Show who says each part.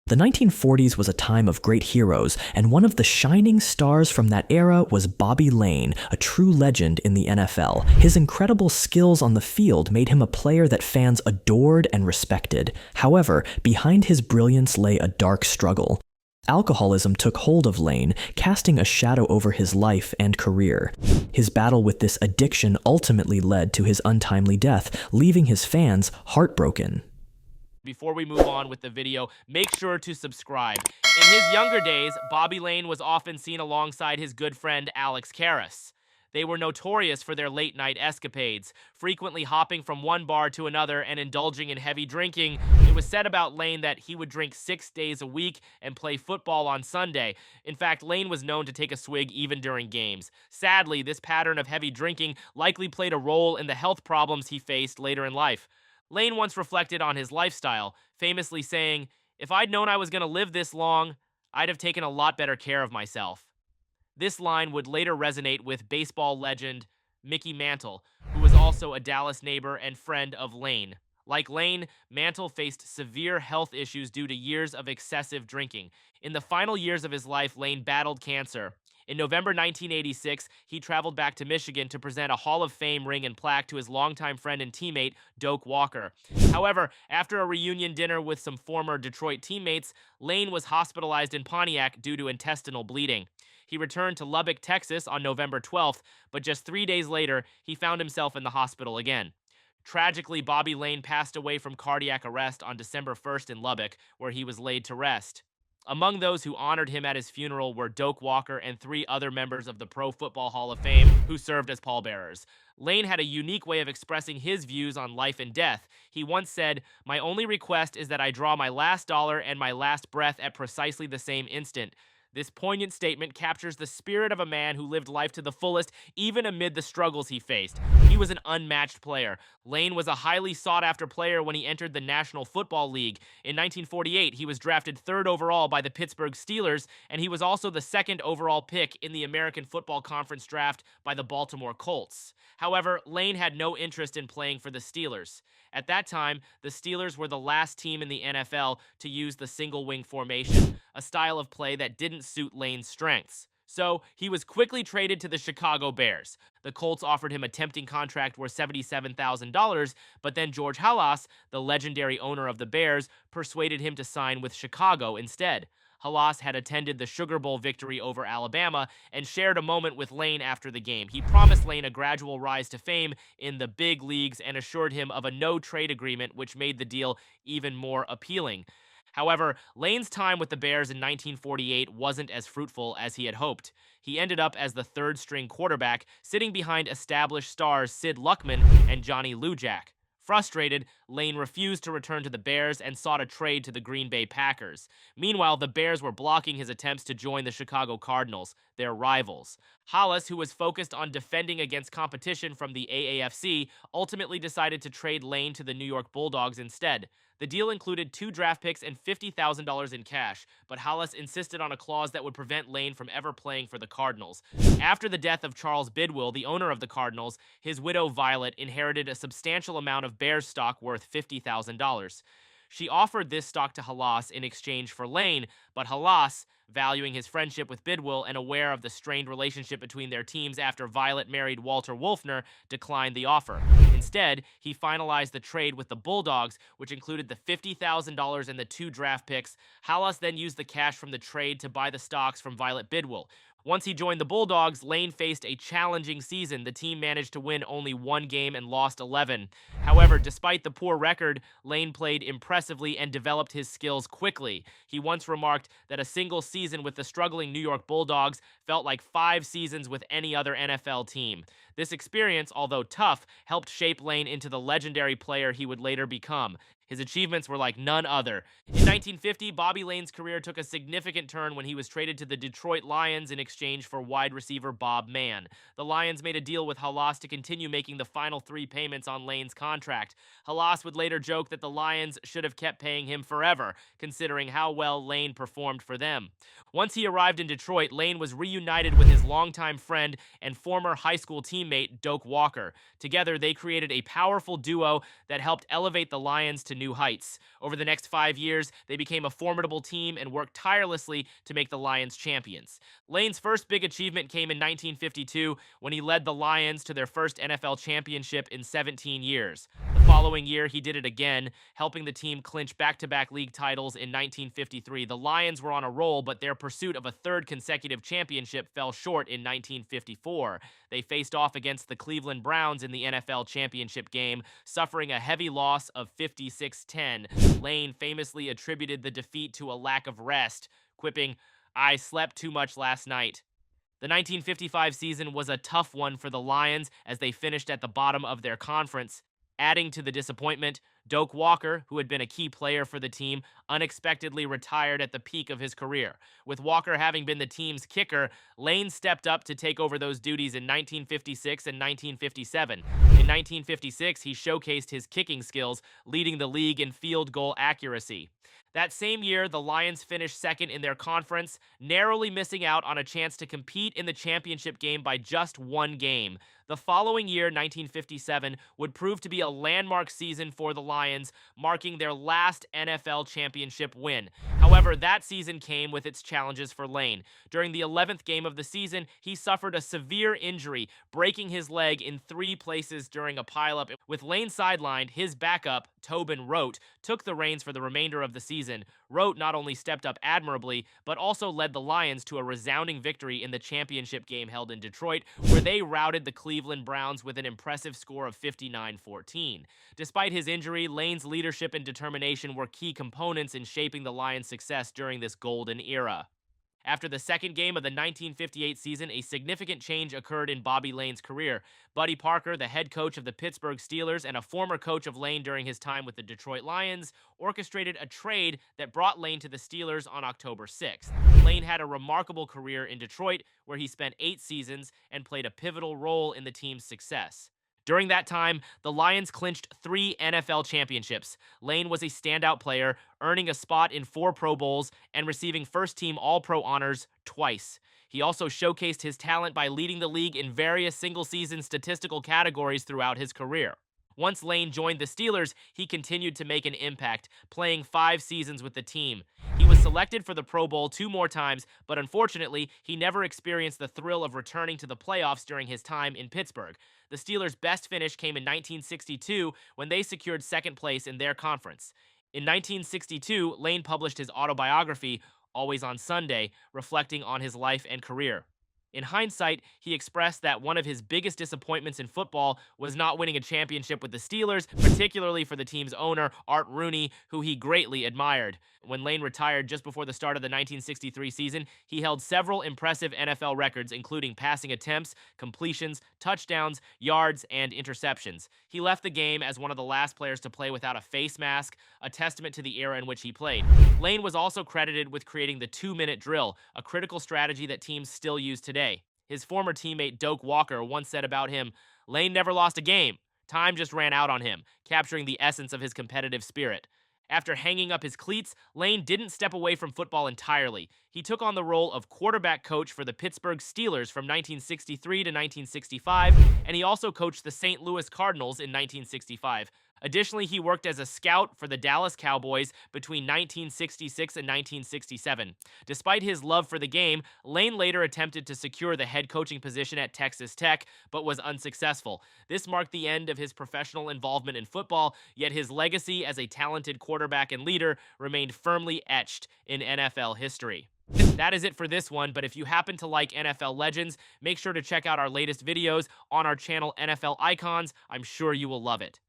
Speaker 1: The 1940s was a time of great heroes, and one of the shining stars from that era was Bobby Layne, a true legend in the NFL. His incredible skills on the field made him a player that fans adored and respected. However, behind his brilliance lay a dark struggle. Alcoholism took hold of Layne, casting a shadow over his life and career. His battle with this addiction ultimately led to his untimely death, leaving his fans heartbroken.
Speaker 2: Before we move on with the video, make sure to subscribe. In his younger days, Bobby Layne was often seen alongside his good friend Alex Karras. They were notorious for their late-night escapades, frequently hopping from one bar to another and indulging in heavy drinking. It was said about Layne that he would drink 6 days a week and play football on Sunday. In fact, Layne was known to take a swig even during games. Sadly, this pattern of heavy drinking likely played a role in the health problems he faced later in life. Layne once reflected on his lifestyle, famously saying, "If I'd known I was going to live this long, I'd have taken a lot better care of myself." This line would later resonate with baseball legend Mickey Mantle, who was also a Dallas neighbor and friend of Layne. Like Layne, Mantle faced severe health issues due to years of excessive drinking. In the final years of his life, Layne battled cancer. In November 1986, he traveled back to Michigan to present a Hall of Fame ring and plaque to his longtime friend and teammate, Doak Walker. However, after a reunion dinner with some former Detroit teammates, Layne was hospitalized in Pontiac due to intestinal bleeding. He returned to Lubbock, Texas on November 12th, but just 3 days later, he found himself in the hospital again. Tragically, Bobby Layne passed away from cardiac arrest on December 1st in Lubbock, where he was laid to rest. Among those who honored him at his funeral were Doak Walker and 3 other members of the Pro Football Hall of Fame who served as pallbearers. Layne had a unique way of expressing his views on life and death. He once said, "My only request is that I draw my last dollar and my last breath at precisely the same instant." This poignant statement captures the spirit of a man who lived life to the fullest, even amid the struggles he faced. He was an unmatched player. Layne was a highly sought-after player when he entered the National Football League. In 1948, he was drafted 3rd overall by the Pittsburgh Steelers, and he was also the 2nd overall pick in the American Football Conference draft by the Baltimore Colts. However, Layne had no interest in playing for the Steelers. At that time, the Steelers were the last team in the NFL to use the single-wing formation, a style of play that didn't suit Layne's strengths. So, he was quickly traded to the Chicago Bears. The Colts offered him a tempting contract worth $77,000, but then George Halas, the legendary owner of the Bears, persuaded him to sign with Chicago instead. Halas had attended the Sugar Bowl victory over Alabama and shared a moment with Layne after the game. He promised Layne a gradual rise to fame in the big leagues and assured him of a no-trade agreement, which made the deal even more appealing. However, Layne's time with the Bears in 1948 wasn't as fruitful as he had hoped. He ended up as the 3rd-string quarterback, sitting behind established stars Sid Luckman and Johnny Lujack. Frustrated, Layne refused to return to the Bears and sought a trade to the Green Bay Packers. Meanwhile, the Bears were blocking his attempts to join the Chicago Cardinals, their rivals. Halas, who was focused on defending against competition from the AAFC, ultimately decided to trade Layne to the New York Bulldogs instead. The deal included 2 draft picks and $50,000 in cash, but Halas insisted on a clause that would prevent Layne from ever playing for the Cardinals. After the death of Charles Bidwell, the owner of the Cardinals, his widow Violet inherited a substantial amount of Bears stock worth $50,000. She offered this stock to Halas in exchange for Layne, but Halas, valuing his friendship with Bidwell and aware of the strained relationship between their teams after Violet married Walter Wolfner, declined the offer. Instead, he finalized the trade with the Bulldogs, which included the $50,000 and the 2 draft picks. Halas then used the cash from the trade to buy the stocks from Violet Bidwell. Once he joined the Bulldogs, Layne faced a challenging season. The team managed to win only 1 game and lost 11. However, despite the poor record, Layne played impressively and developed his skills quickly. He once remarked that a single season with the struggling New York Bulldogs felt like 5 seasons with any other NFL team. This experience, although tough, helped shape Layne into the legendary player he would later become. His achievements were like none other. In 1950, Bobby Layne's career took a significant turn when he was traded to the Detroit Lions in exchange for wide receiver Bob Mann. The Lions made a deal with Halas to continue making the final 3 payments on Layne's contract. Halas would later joke that the Lions should have kept paying him forever, considering how well Layne performed for them. Once he arrived in Detroit, Layne was reunited with his longtime friend and former high school teammate, Doak Walker. Together, they created a powerful duo that helped elevate the Lions to new heights. Over the next 5 years, they became a formidable team and worked tirelessly to make the Lions champions. Layne's first big achievement came in 1952 when he led the Lions to their first NFL championship in 17 years. The following year, he did it again, helping the team clinch back-to-back league titles in 1953. The Lions were on a roll, but their pursuit of a third consecutive championship fell short in 1954. They faced off against the Cleveland Browns in the NFL championship game, suffering a heavy loss of 56-10. Layne famously attributed the defeat to a lack of rest, quipping, "I slept too much last night." The 1955 season was a tough one for the Lions as they finished at the bottom of their conference. Adding to the disappointment, Doak Walker, who had been a key player for the team, unexpectedly retired at the peak of his career. With Walker having been the team's kicker, Layne stepped up to take over those duties in 1956 and 1957. In 1956, he showcased his kicking skills, leading the league in field goal accuracy. That same year, the Lions finished second in their conference, narrowly missing out on a chance to compete in the championship game by just one game. The following year, 1957, would prove to be a landmark season for the Lions, marking their last NFL championship win. However, that season came with its challenges for Layne. During the 11th game of the season, he suffered a severe injury, breaking his leg in 3 places during a pileup. With Layne sidelined, his backup, Tobin Rote, took the reins for the remainder of the season. Rote not only stepped up admirably, but also led the Lions to a resounding victory in the championship game held in Detroit, where they routed the Cleveland Browns with an impressive score of 59-14. Despite his injury, Layne's leadership and determination were key components in shaping the Lions' success during this golden era. After the second game of the 1958 season, a significant change occurred in Bobby Layne's career. Buddy Parker, the head coach of the Pittsburgh Steelers and a former coach of Layne during his time with the Detroit Lions, orchestrated a trade that brought Layne to the Steelers on October 6th. Layne had a remarkable career in Detroit, where he spent 8 seasons and played a pivotal role in the team's success. During that time, the Lions clinched 3 NFL championships. Layne was a standout player, earning a spot in 4 Pro Bowls and receiving first-team All-Pro honors twice. He also showcased his talent by leading the league in various single-season statistical categories throughout his career. Once Layne joined the Steelers, he continued to make an impact, playing 5 seasons with the team. He was selected for the Pro Bowl 2 more times, but unfortunately, he never experienced the thrill of returning to the playoffs during his time in Pittsburgh. The Steelers' best finish came in 1962 when they secured second place in their conference. In 1962, Layne published his autobiography, Always on Sunday, reflecting on his life and career. In hindsight, he expressed that one of his biggest disappointments in football was not winning a championship with the Steelers, particularly for the team's owner, Art Rooney, who he greatly admired. When Layne retired just before the start of the 1963 season, he held several impressive NFL records, including passing attempts, completions, touchdowns, yards, and interceptions. He left the game as one of the last players to play without a face mask, a testament to the era in which he played. Layne was also credited with creating the 2-minute drill, a critical strategy that teams still use today. His former teammate Doak Walker once said about him, "Layne never lost a game. Time just ran out on him," capturing the essence of his competitive spirit. After hanging up his cleats, Layne didn't step away from football entirely. He took on the role of quarterback coach for the Pittsburgh Steelers from 1963 to 1965, and he also coached the St. Louis Cardinals in 1965. Additionally, he worked as a scout for the Dallas Cowboys between 1966 and 1967. Despite his love for the game, Layne later attempted to secure the head coaching position at Texas Tech, but was unsuccessful. This marked the end of his professional involvement in football, yet his legacy as a talented quarterback and leader remained firmly etched in NFL history. That is it for this one, but if you happen to like NFL legends, make sure to check out our latest videos on our channel NFL Icons. I'm sure you will love it.